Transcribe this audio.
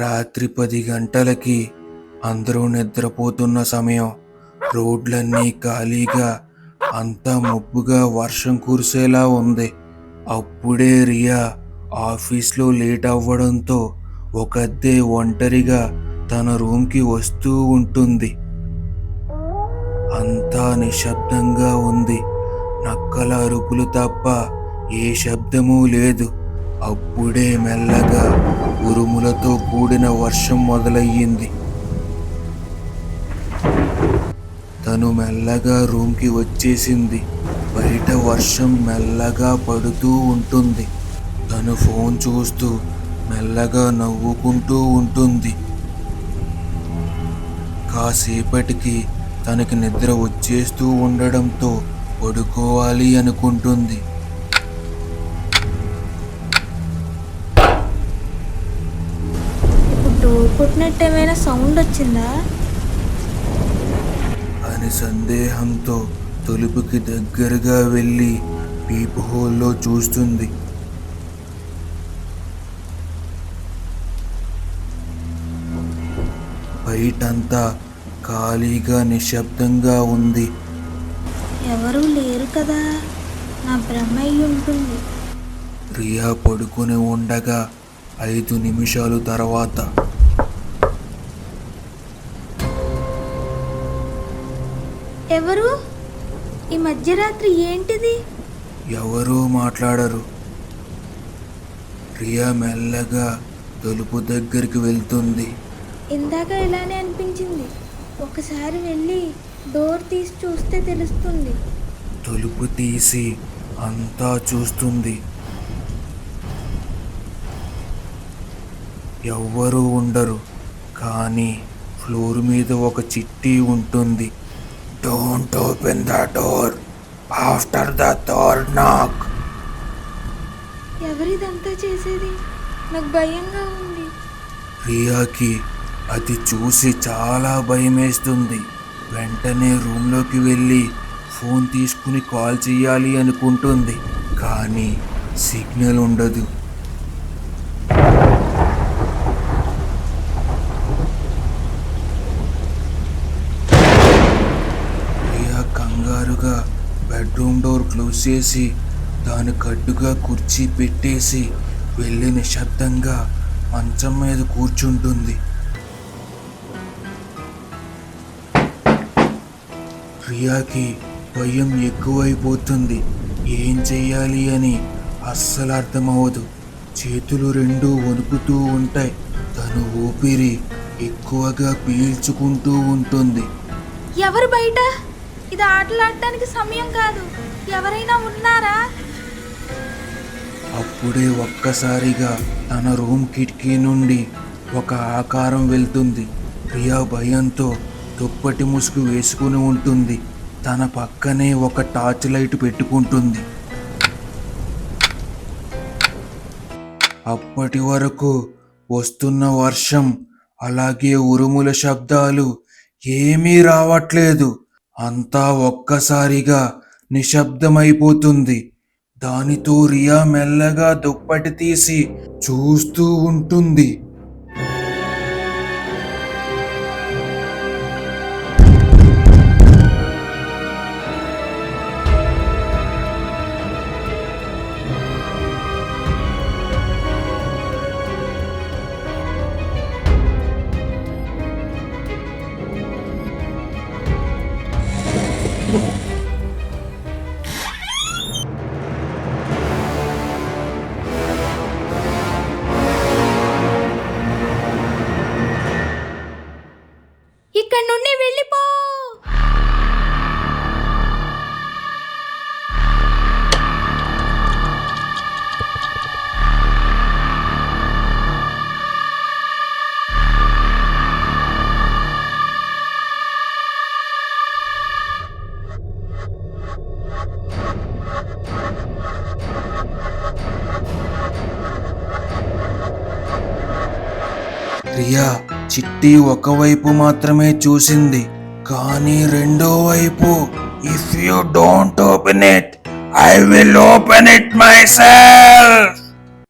రాత్రి 10 గంటలకి అందరూ నిద్రపోతున్న సమయం. రోడ్లన్నీ ఖాళీగా, అంతా మబ్బుగా, వర్షం కురిసేలా ఉంది. అప్పుడే రియా ఆఫీస్లో లేట్ అవ్వడంతో ఒకద్దే ఒంటరిగా తన రూమ్కి వస్తూ ఉంటుంది. అంతా నిశ్శబ్దంగా ఉంది. నక్కల అరుపులు తప్ప ఏ శబ్దమూ లేదు. అప్పుడే మెల్లగా ఉరుములతో కూడిన వర్షం మొదలయ్యింది. తను మెల్లగా రూమ్కి వచ్చేసింది. బయట వర్షం మెల్లగా పడుతూ ఉంటుంది. తను ఫోన్ చూస్తూ మెల్లగా నవ్వుకుంటూ ఉంటుంది. కాసేపటికి తనకి నిద్ర వచ్చేస్తూ ఉండడంతో పడుకోవాలి అనుకుంటుంది. డోర్ కొట్టినట్టు ఏమైనా సౌండ్ వచ్చిందా అని సందేహంతో తలుపుకి దగ్గరగా వెళ్ళి పీప్ హోల్లో చూస్తుంది. బయటంతా ఖాళీగా నిశ్శబ్దంగా ఉంది. ఎవరూ లేరు కదా, నా భ్రమ అయి ఉంటుంది. రియా పడుకుని ఉండగా 5 నిమిషాలు తర్వాత ఎవరు? ఈ మధ్యరాత్రి ఏంటిది? ఎవరూ మాట్లాడరు. రియా మెల్లగా తలుపు దగ్గరికి వెళ్తుంది. ఇందాక ఇలానే అనిపించింది. ఒకసారి వెళ్ళి డోర్ తీసి చూస్తే తెలుస్తుంది. తలుపు తీసి అంతా చూస్తుంది. ఎవ్వరూ ఉండరు. కానీ ఫ్లోర్ మీద ఒక చిట్టి ఉంటుంది. Don't open the door after the third నాక్. ఎవరిదంతా చేసేది? నాకు భయంగా ఉంది. రియాకి అది చూసి చాలా భయమేస్తుంది. వెంటనే రూమ్లోకి వెళ్ళి ఫోన్ తీసుకుని కాల్ చేయాలి అనుకుంటుంది. కానీ సిగ్నల్ ఉండదు. రియా కంగారుగా బెడ్రూమ్ డోర్ క్లోజ్ చేసి దానికి అడ్డుగా కుర్చీ పెట్టేసి వెళ్ళి నిశ్శబ్దంగా మంచం మీద కూర్చుంటుంది. రియాకి భయం ఎక్కువైపోతుంది. ఏం చెయ్యాలి అని అస్సలు అర్థమవదు. చేతులు రెండూ వణుకుతూ ఉంటాయి. తను ఊపిరి ఎక్కువగా పీల్చుకుంటూ ఉంటుంది. ఎవరు బయట? ఇది ఆటలాడటానికి సమయం కాదు. ఎవరైనా ఉన్నారా? అప్పుడే ఒక్కసారిగా తన రూమ్ కిటికీ నుండి ఒక ఆకారం వెళ్తుంది. రియా భయంతో దుప్పటి ముసుగు వేసుకుని ఉంటుంది. తన పక్కనే ఒక టార్చ్ లైట్ పెట్టుకుంటుంది. అప్పటి వరకు వస్తున్న వర్షం అలాగే ఉరుముల శబ్దాలు ఏమీ రావట్లేదు. అంతా ఒక్కసారిగా నిశ్శబ్దమైపోతుంది. దానితో రియా మెల్లగా దుప్పటి తీసి చూస్తూ ఉంటుంది. ఇక్కడ నుండి వెళ్ళిపో. రియా చిట్టి ఒకవైపు మాత్రమే చూసింది. కానీ రెండో వైపు, if you don't open it, I will open it my self.